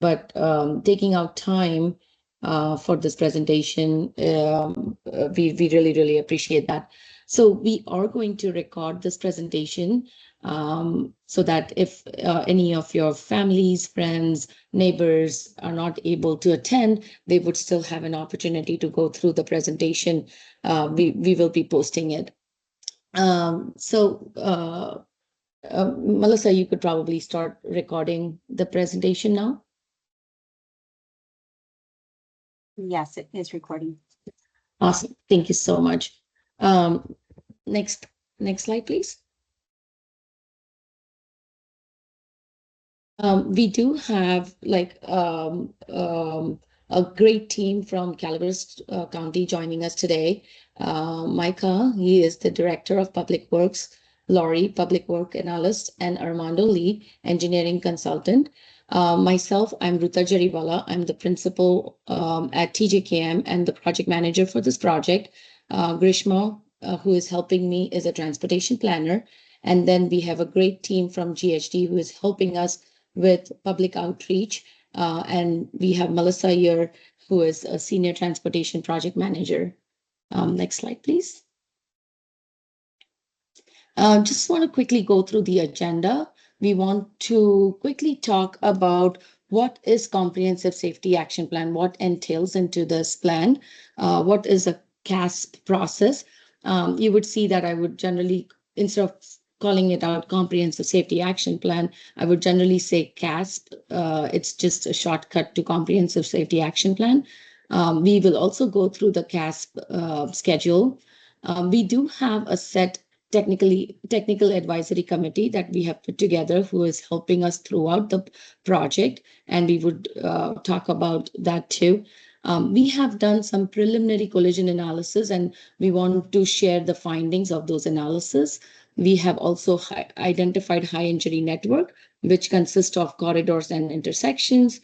but taking out time for this presentation, we really, really appreciate that. So we are going to record this presentation so that if any of your families, friends, neighbors are not able to attend, they would still have an opportunity to go through the presentation. We will be posting it. Melissa, you could probably start recording the presentation now. Yes, it is recording. Awesome. Thank you so much. Um, next slide, please. We do have a great team from Calaveras County joining us today. Micah, he is the Director of Public Works, Laurie, Public Work Analyst, and Armando Lee, Engineering Consultant. Myself, I'm Ruta Jariwala. I'm the Principal at TJKM and the Project Manager for this project. Grishma, who is helping me, is a Transportation Planner. And then we have a great team from GHD who is helping us with public outreach. And we have Melissa here, who is a Senior Transportation Project Manager. Next slide, please. Just want to quickly go through the agenda. We want to quickly talk about what is Comprehensive Safety Action Plan, what entails into this plan, what is a CASP process. You would see that I would generally, instead of calling it out Comprehensive Safety Action Plan, I would generally say CASP. It's just a shortcut to Comprehensive Safety Action Plan. We will also go through the CASP schedule. We do have a set technical advisory committee that we have put together who is helping us throughout the project, and we would talk about that too. We have done some preliminary collision analysis, and we want to share the findings of those analysis. We have also identified high injury network, which consists of corridors and intersections.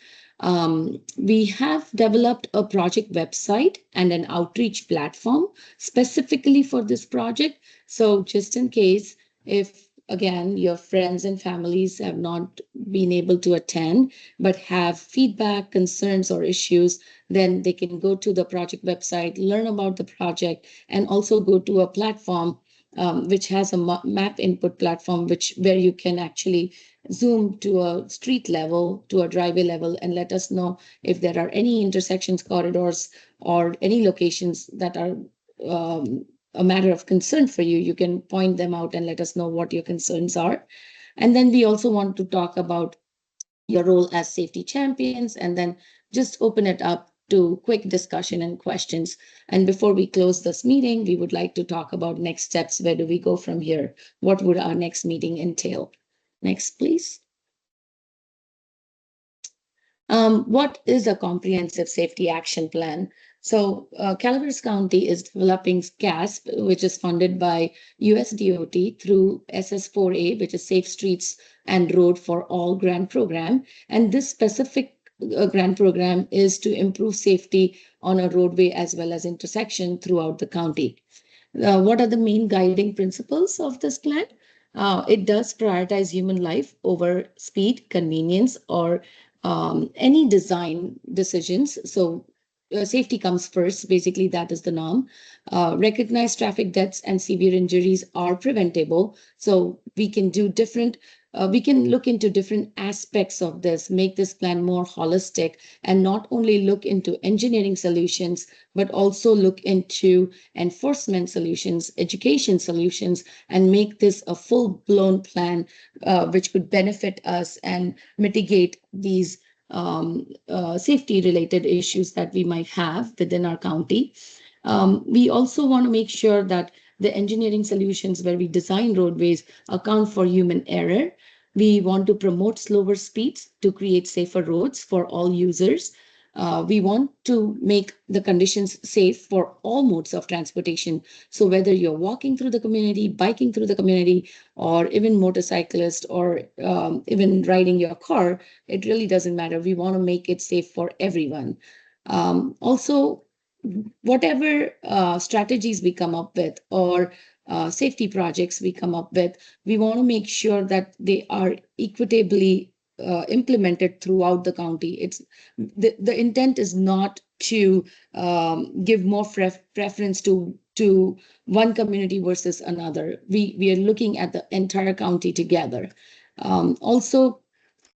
We have developed a project website and an outreach platform specifically for this project. So just in case, if again, your friends and families have not been able to attend, but have feedback, concerns, or issues, then they can go to the project website, learn about the project, and also go to a platform which has a map input platform, where you can actually zoom to a street level, to a driveway level, and let us know if there are any intersections, corridors, or any locations that are a matter of concern for you. You can point them out and let us know what your concerns are. And then we also want to talk about your role as safety champions, and then just open it up to quick discussion and questions. And before we close this meeting, we would like to talk about next steps. Where do we go from here? What would our next meeting entail? Next, please. What is a comprehensive safety action plan? So Calaveras County is developing CASP, which is funded by USDOT through SS4A, which is Safe Streets and Road for All grant program. And this specific grant program is to improve safety on a roadway as well as intersection throughout the county. What are the main guiding principles of this plan? It does prioritize human life over speed, convenience, or any design decisions. So safety comes first. Basically, that is the norm. Recognized traffic deaths and severe injuries are preventable. So we can do different. We can look into different aspects of this, make this plan more holistic, and not only look into engineering solutions, but also look into enforcement solutions, education solutions, and make this a full-blown plan which could benefit us and mitigate these safety-related issues that we might have within our county. We also want to make sure that the engineering solutions where we design roadways account for human error. We want to promote slower speeds to create safer roads for all users. We want to make the conditions safe for all modes of transportation. So whether you're walking through the community, biking through the community, or even motorcyclist, or even riding your car, it really doesn't matter. We want to make it safe for everyone. Also, whatever strategies we come up with, or safety projects we come up with, we want to make sure that they are equitably implemented throughout the county. The intent is not to give more preference to one community versus another. We are looking at the entire county together. Also,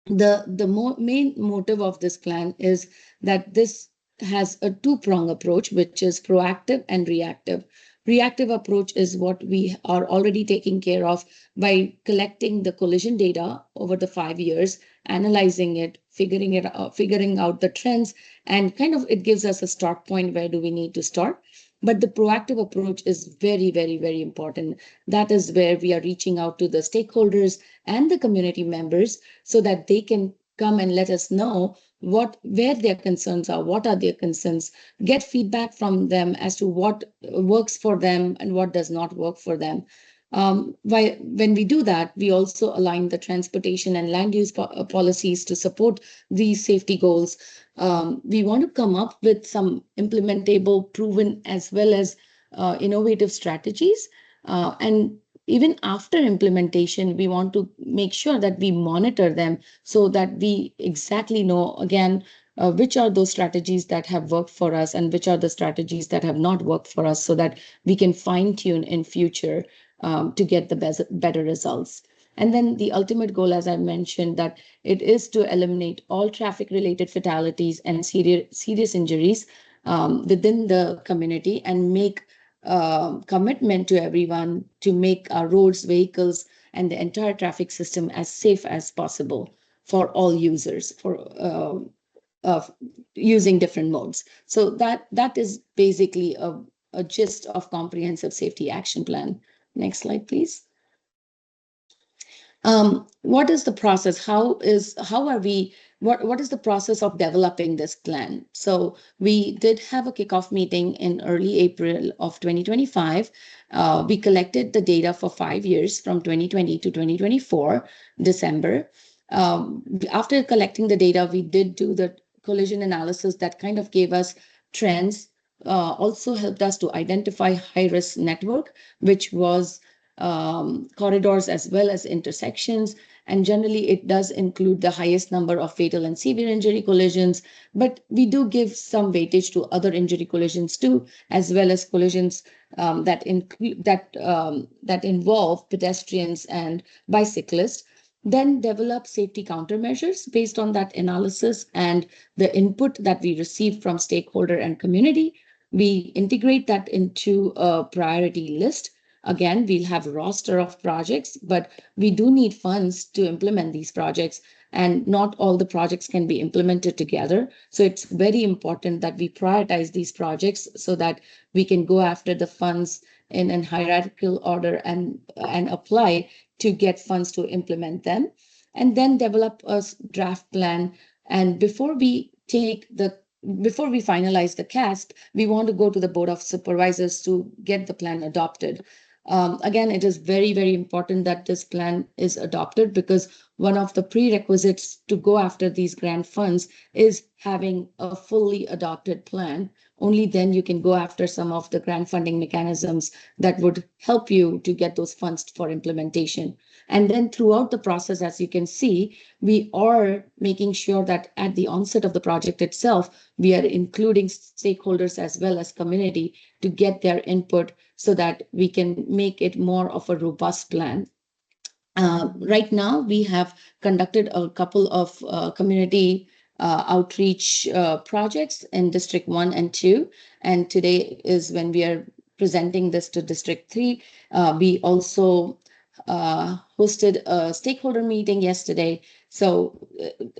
the main motive of this plan is that this has a two-prong approach, which is proactive and reactive. Reactive approach is what we are already taking care of by collecting the collision data over the 5 years, analyzing it, figuring out the trends, and kind of it gives us a start point. Where do we need to start? But the proactive approach is very, very, very important. That is where we are reaching out to the stakeholders and the community members so that they can come and let us know where their concerns are, what are their concerns, get feedback from them as to what works for them and what does not work for them. When we do that, we also align the transportation and land use policies to support these safety goals. We want to come up with some implementable, proven, as well as innovative strategies. And even after implementation, we want to make sure that we monitor them so that we exactly know, again, which are those strategies that have worked for us and which are the strategies that have not worked for us, so that we can fine tune in future to get the better results. And then the ultimate goal, as I mentioned, that it is to eliminate all traffic related fatalities and serious injuries within the community, and make commitment to everyone to make our roads, vehicles, and the entire traffic system as safe as possible for all users for of using different modes. So that is basically a gist of comprehensive safety action plan. Next slide, please. What is the process? How are we? What is the process of developing this plan? So we did have a kickoff meeting in early April of 2025. We collected the data for 5 years from 2020 to 2024 December. After collecting the data, we did do the collision analysis that kind of gave us trends. Also helped us to identify high risk network, which was corridors as well as intersections. And generally, it does include the highest number of fatal and severe injury collisions. But we do give some weightage to other injury collisions too, as well as collisions that involve pedestrians and bicyclists. Then develop safety countermeasures based on that analysis and the input that we receive from stakeholder and community. We integrate that into a priority list. Again, we'll have a roster of projects, but we do need funds to implement these projects, and not all the projects can be implemented together. So it's very important that we prioritize these projects so that we can go after the funds in a hierarchical order and apply to get funds to implement them, and then develop a draft plan. And before we finalize the CASP, we want to go to the Board of Supervisors to get the plan adopted. Again, it is very, very important that this plan is adopted, because one of the prerequisites to go after these grant funds is having a fully adopted plan. Only then you can go after some of the grant funding mechanisms that would help you to get those funds for implementation. And then throughout the process, as you can see, we are making sure that at the onset of the project itself, we are including stakeholders as well as community to get their input so that we can make it more of a robust plan. Right now, we have conducted a couple of community outreach projects in District 1 and 2. And today is when we are presenting this to District 3. We also hosted a stakeholder meeting yesterday. So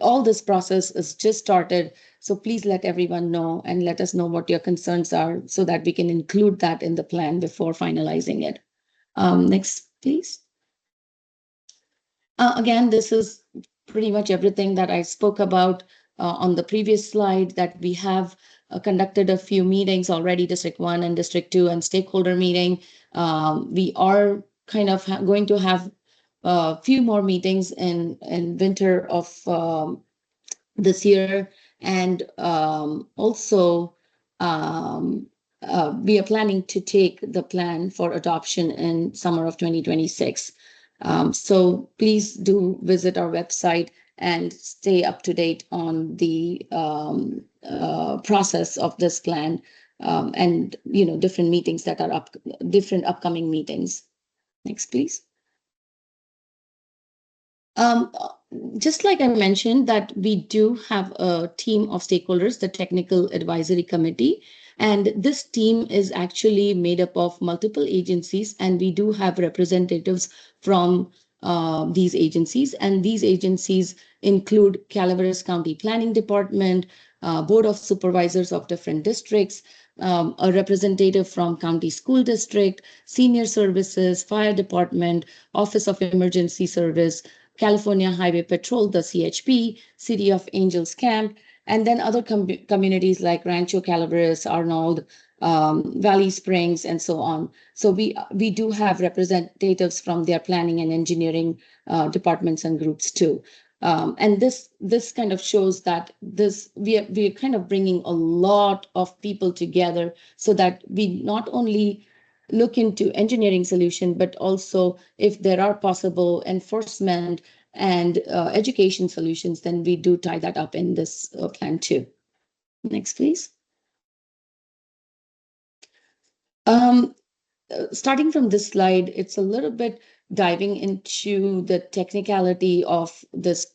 all this process is just started. So please let everyone know and let us know what your concerns are so that we can include that in the plan before finalizing it. Next, please. Again, this is pretty much everything that I spoke about on the previous slide, that we have conducted a few meetings already, District 1 and District 2, and stakeholder meeting. We are kind of going to have a few more meetings in winter of this year. And also, we are planning to take the plan for adoption in summer of 2026. So please do visit our website and stay up to date on the process of this plan, and different meetings that are different upcoming meetings. Next, please. Um, uh, just like I mentioned, that we do have a team of stakeholders, the Technical Advisory Committee, and this team is actually made up of multiple agencies, and we do have representatives from these agencies, and these agencies include Calaveras County Planning Department, Board of Supervisors of different districts, a representative from County School District, Senior Services, Fire Department, Office of Emergency Service, California Highway Patrol, the CHP, City of Angels Camp, and then other communities like Rancho Calaveras, Arnold, Valley Springs, and so on. So we do have representatives from their planning and engineering departments and groups too. And this kind of shows that we're kind of bringing a lot of people together so that we not only look into engineering solution, but also if there are possible enforcement and education solutions, then we do tie that up in this plan too. Next, please. Um, Starting from this slide, it's a little bit diving into the technicality of this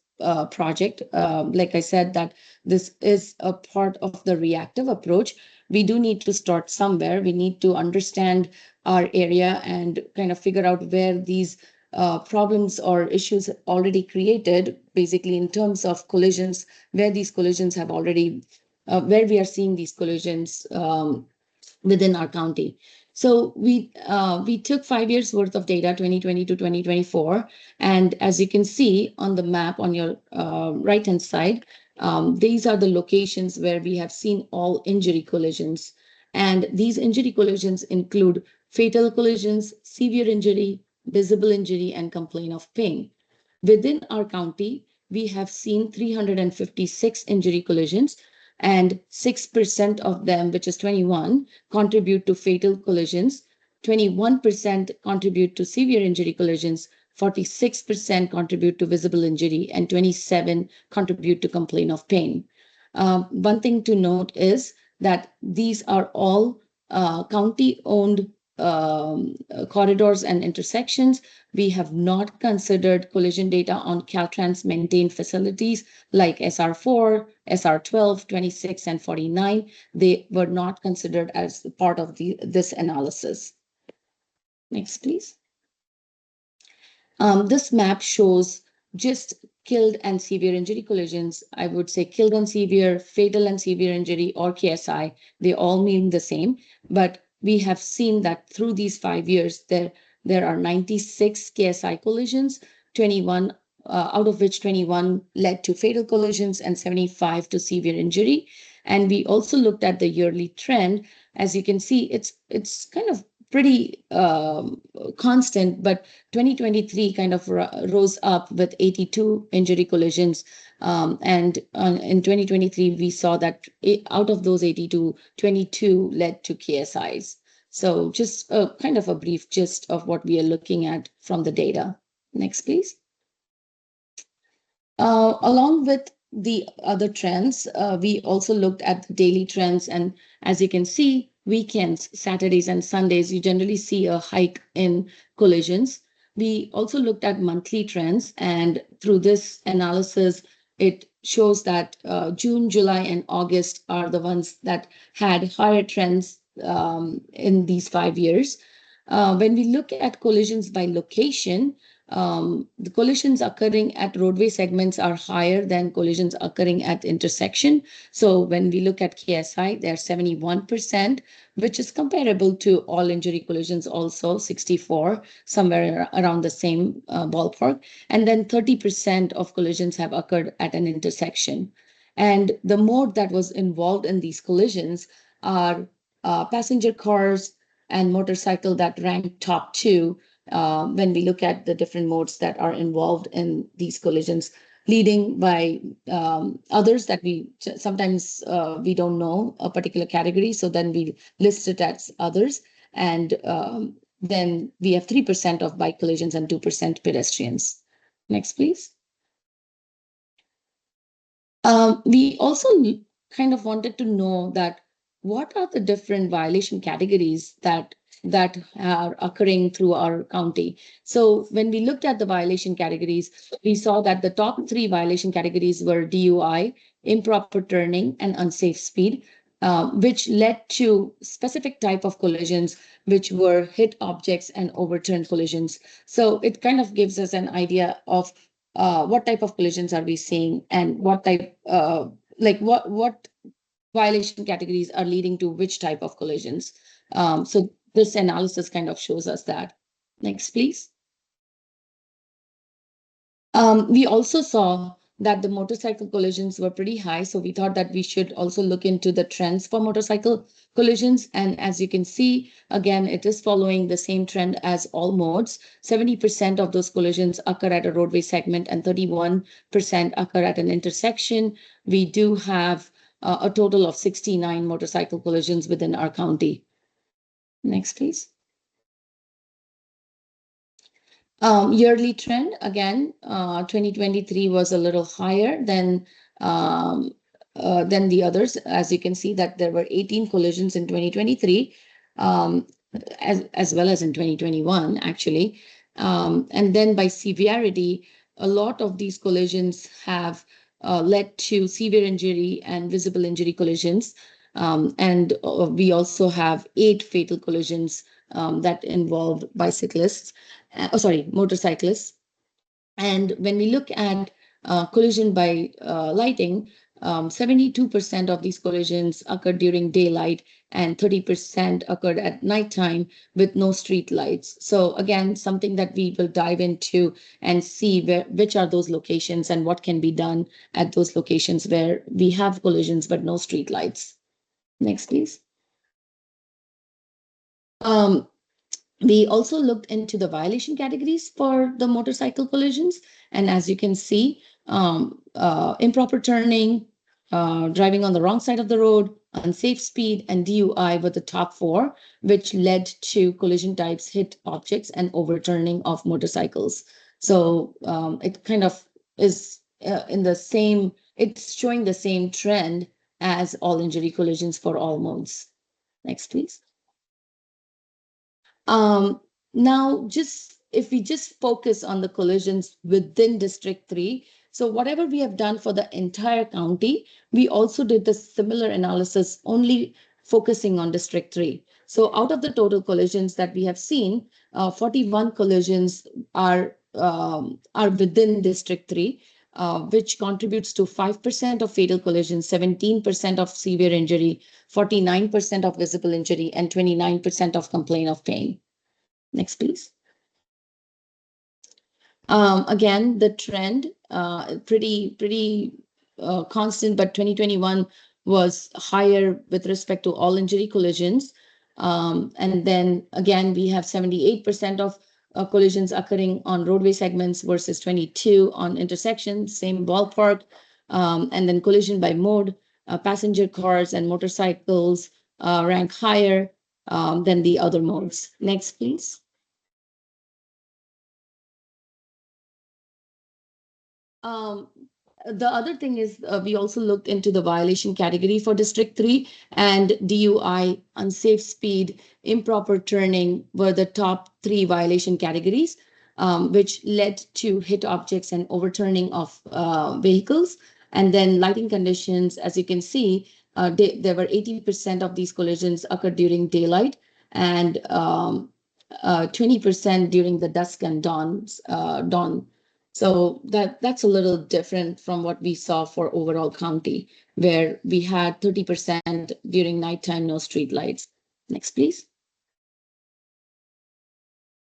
project. Like I said, that this is a part of the reactive approach. We do need to start somewhere. We need to understand our area and kind of figure out where these problems or issues already created, basically in terms of collisions, where these collisions have already, where we are seeing these collisions within our county. So we took 5 years worth of data, 2020 to 2024, and as you can see on the map on your right hand side, these are the locations where we have seen all injury collisions, and these injury collisions include fatal collisions, severe injury, visible injury, and complaint of pain. Within our county, we have seen 356 injury collisions, and 6% of them, which is 21, contribute to fatal collisions, 21% contribute to severe injury collisions, 46% contribute to visible injury, and 27 contribute to complaint of pain. One thing to note is that these are all county-owned corridors and intersections. We have not considered collision data on Caltrans maintained facilities like SR4, SR12, 26, and 49. They were not considered as part of this analysis. Next, please. This map shows just killed and severe injury collisions. I would say killed and severe, fatal and severe injury, or KSI. They all mean the same, but we have seen that through these 5 years, there are 96 KSI collisions, 21 out of which 21 led to fatal collisions and 75 to severe injury. And we also looked at the yearly trend. As you can see, it's kind of pretty constant, but 2023 kind of rose up with 82 injury collisions. And in 2023, we saw that out of those 82, 22 led to KSIs. So just a kind of a brief gist of what we are looking at from the data. Next, please. Along with the other trends, we also looked at the daily trends. And as you can see, weekends, Saturdays and Sundays, you generally see a hike in collisions. We also looked at monthly trends. And through this analysis, it shows that June, July, and August are the ones that had higher trends in these 5 years. When we look at collisions by location, the collisions occurring at roadway segments are higher than collisions occurring at intersection. So when we look at KSI, they're 71%, which is comparable to all injury collisions, also 64, somewhere around the same ballpark. And then 30% of collisions have occurred at an intersection. And the mode that was involved in these collisions are passenger cars and motorcycle that rank top two when we look at the different modes that are involved in these collisions, leading by others that we sometimes we don't know a particular category, so then we list it as others, and then we have 3% of bike collisions and 2% pedestrians. Next, please. We also kind of wanted to know that what are the different violation categories that are occurring through our county. So when we looked at the violation categories, we saw that the top three violation categories were DUI, improper turning, and unsafe speed, which led to specific type of collisions, which were hit objects and overturned collisions. So it kind of gives us an idea of what type of collisions are we seeing and what type like what violation categories are leading to which type of collisions. So this analysis kind of shows us that. Next, please. We also saw that the motorcycle collisions were pretty high, so we thought that we should also look into the trends for motorcycle collisions. And as you can see, again, it is following the same trend as all modes. 70% of those collisions occur at a roadway segment and 31% occur at an intersection. We do have a total of 69 motorcycle collisions within our county. Next, please. Yearly trend, again, 2023 was a little higher um, than the others. As you can see that there were 18 collisions in 2023, um, as well as in 2021, actually. And then by severity, a lot of these collisions have led to severe injury and visible injury collisions. And we also have 8 fatal collisions that involved bicyclists motorcyclists. And when we look at collision by lighting, 72% of these collisions occurred during daylight and 30% occurred at nighttime with no street lights. So again, something that we will dive into and see which are those locations and what can be done at those locations where we have collisions but no street lights. Next, please. Um, We also looked into the violation categories for the motorcycle collisions. And as you can see, improper turning, driving on the wrong side of the road, unsafe speed, and DUI were the top four, which led to collision types, hit objects, and overturning of motorcycles. So it kind of is in the same, it's showing the same trend as all injury collisions for all modes. Next, please. Um, Now, just if we just focus on the collisions within District 3, so whatever we have done for the entire county, we also did the similar analysis only focusing on District 3. So out of the total collisions that we have seen, 41 collisions are within District 3, which contributes to 5% of fatal collisions, 17% of severe injury, 49% of visible injury, and 29% of complaint of pain. Next, please. Again, the trend, pretty constant, but 2021 was higher with respect to all injury collisions. And then again, we have 78% of collisions occurring on roadway segments versus 22 on intersections, same ballpark. And then collision by mode, passenger cars and motorcycles rank higher than the other modes. Next, please. Um, the other thing is we also looked into the violation category for District 3, and DUI, unsafe speed, improper turning were the top three violation categories, which led to hit objects and overturning of vehicles. And then lighting conditions, as you can see, there were 80% of these collisions occurred during daylight and 20% during the dusk and dawn. So that's a little different from what we saw for overall county, where we had 30% during nighttime, no street lights. Next, please.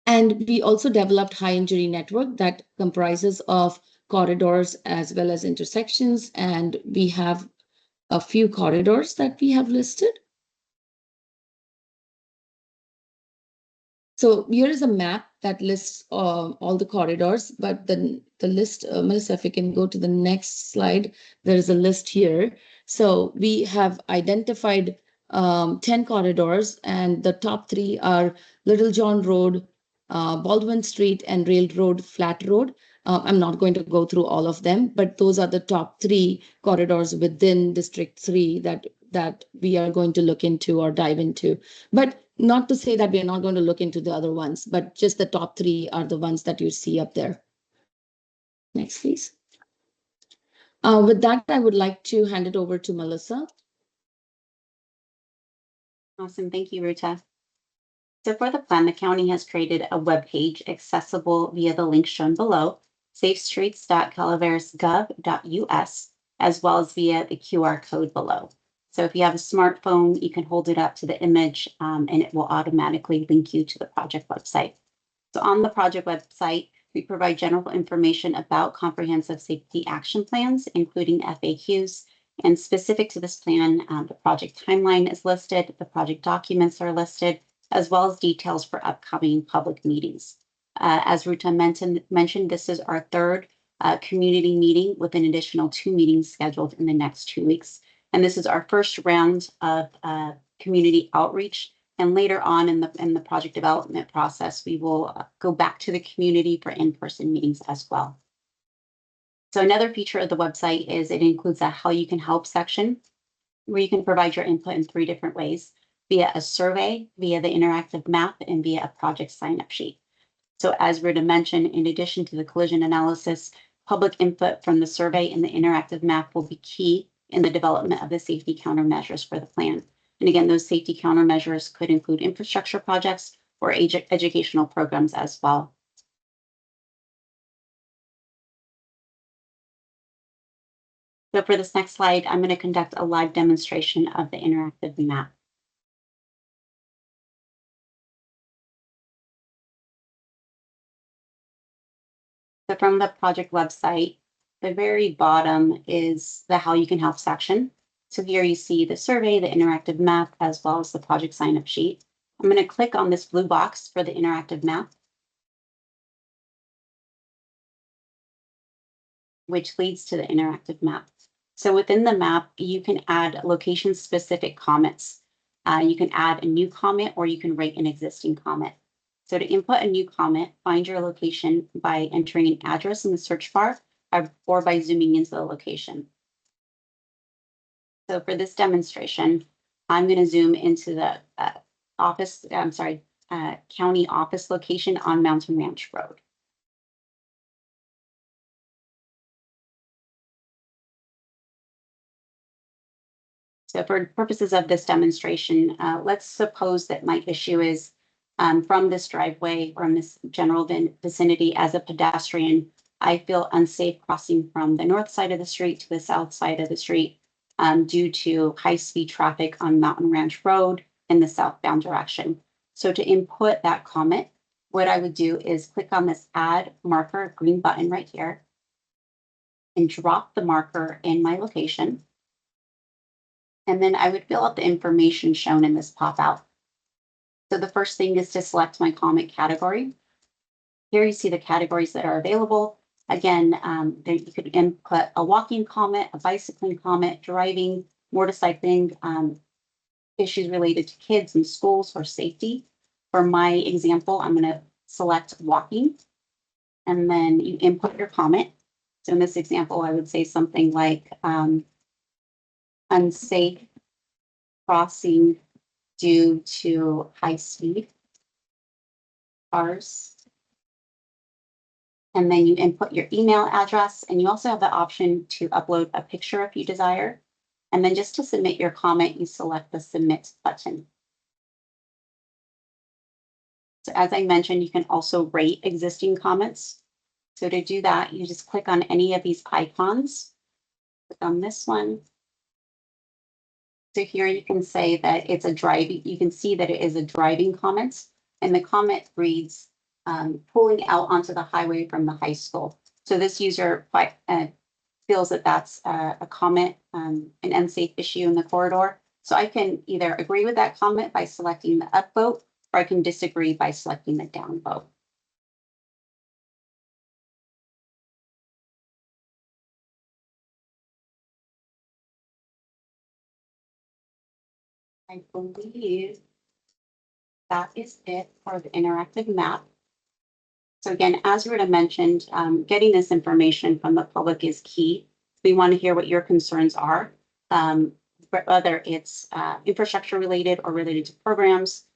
And we also developed high injury network that comprises of corridors as well as intersections. And we have a few corridors that we have listed. So here is a map that lists all the corridors, but the list, Melissa, if you can go to the next slide, there is a list here. So we have identified 10 corridors, and the top three are Little John Road, Baldwin Street, and Railroad Flat Road. I'm not going to go through all of them, but those are the top three corridors within District 3 that we are going to look into or dive into. But not to say that we are not going to look into the other ones, but just the top three are the ones that you see up there. Next, please. With that, I would like to hand it over to Melissa. Awesome. Thank you, Ruta. So for the plan, the county has created a web page accessible via the link shown below, safestreets.calaveras.gov.us, as well as via the QR code below. So if you have a smartphone, you can hold it up to the image and it will automatically link you to the project website. So on the project website, we provide general information about comprehensive safety action plans, including FAQs. And specific to this plan, the project timeline is listed, the project documents are listed, as well as details for upcoming public meetings. As Ruta mentioned, this is our third community meeting with an additional 2 meetings scheduled in the next 2 weeks. And this is our first round of community outreach. And later on in the project development process, we will go back to the community for in-person meetings as well. So another feature of the website is it includes a how you can help section where you can provide your input in 3 different ways: via a survey, via the interactive map, and via a project sign-up sheet. So as Rita mentioned, in addition to the collision analysis, public input from the survey and the interactive map will be key in the development of the safety countermeasures for the plan. And again, those safety countermeasures could include infrastructure projects or educational programs as well. So for this next slide, I'm going to conduct a live demonstration of the interactive map. So from the project website, the very bottom is the how you can help section. So here you see the survey, the interactive map, as well as the project sign-up sheet. I'm going to click on this blue box for the interactive map, which leads to the interactive map. So within the map, you can add location-specific comments. You can add a new comment or you can rate an existing comment. So to input a new comment, find your location by entering an address in the search bar or by zooming into the location. So for this demonstration, I'm going to zoom into the county office location on Mountain Ranch Road. So for purposes of this demonstration, let's suppose that my issue is from this driveway or in this general vicinity as a pedestrian, I feel unsafe crossing from the north side of the street to the south side of the street due to high-speed traffic on Mountain Ranch Road in the southbound direction. So to input that comment, what I would do is click on this add marker green button right here and drop the marker in my location. And then I would fill out the information shown in this pop-out. So the first thing is to select my comment category. Here you see the categories that are available. Again, there you could input a walking comment, a bicycling comment, driving, motorcycling, issues related to kids and schools or safety. For my example, I'm going to select walking, and then you input your comment. So in this example, I would say something like unsafe crossing due to high speed cars. And then you input your email address, and you also have the option to upload a picture if you desire. And then just to submit your comment, you select the submit button. So as I mentioned, you can also rate existing comments. So to do that, you just click on any of these icons. Click on this one. So here you can say that it's a driving, you can see that it is a driving comment, and the comment reads, pulling out onto the highway from the high school. So this user feels that that's a comment, an unsafe issue in the corridor. So I can either agree with that comment by selecting the upvote, or I can disagree by selecting the downvote. I believe that is it for the interactive map. So again, as Rita mentioned, getting this information from the public is key. We want to hear what your concerns are, whether it's infrastructure related or related to programs,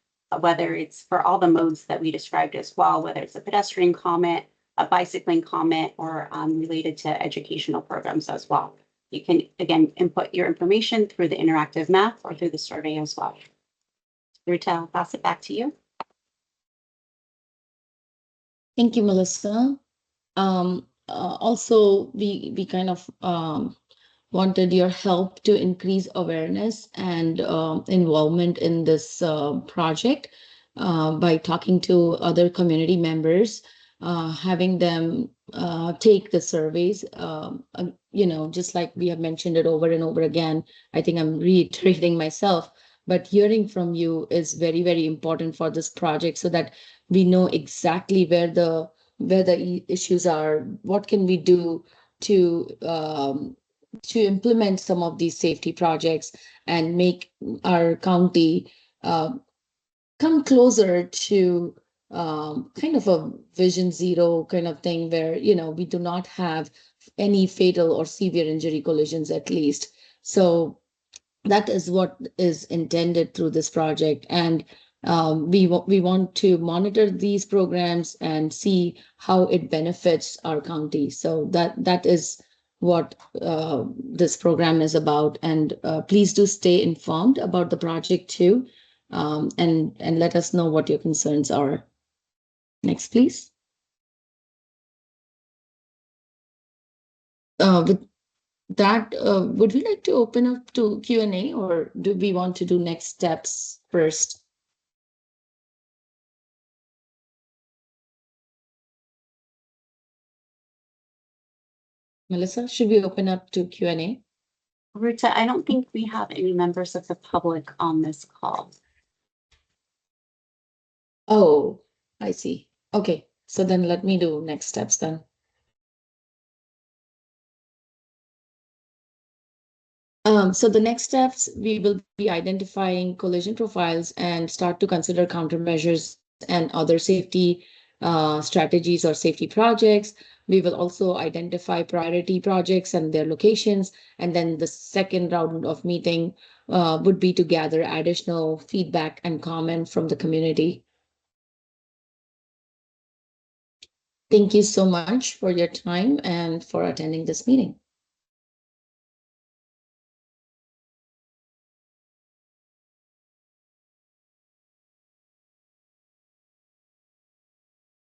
whether it's for all the modes that we described as well, whether it's a pedestrian comment, a bicycling comment, or related to educational programs as well. You can, again, input your information through the interactive map or through the survey as well. Rita, I'll pass it back to you. Thank you, Melissa. Also, we kind of wanted your help to increase awareness and involvement in this project by talking to other community members, having them take the surveys. Just like we have mentioned it over and over again, I think I'm reiterating myself, but hearing from you is very, very important for this project so that we know exactly where the issues are, what can we do to implement some of these safety projects and make our county come closer to kind of a vision zero kind of thing where we do not have any fatal or severe injury collisions at least. So that is what is intended through this project. And we want to monitor these programs and see how it benefits our county. So that is what this program is about. And please do stay informed about the project too, and let us know what your concerns are. Next, please. With that, would we like to open up to Q&A, or do we want to do next steps first? Melissa, should we open up to Q&A? Rita, I don't think we have any members of the public on this call. Oh, I see. Okay, so then let me do next steps then. So the next steps, we will be identifying collision profiles and start to consider countermeasures and other safety strategies or safety projects. We will also identify priority projects and their locations. And then the second round of meeting would be to gather additional feedback and comment from the community. Thank you so much for your time and for attending this meeting.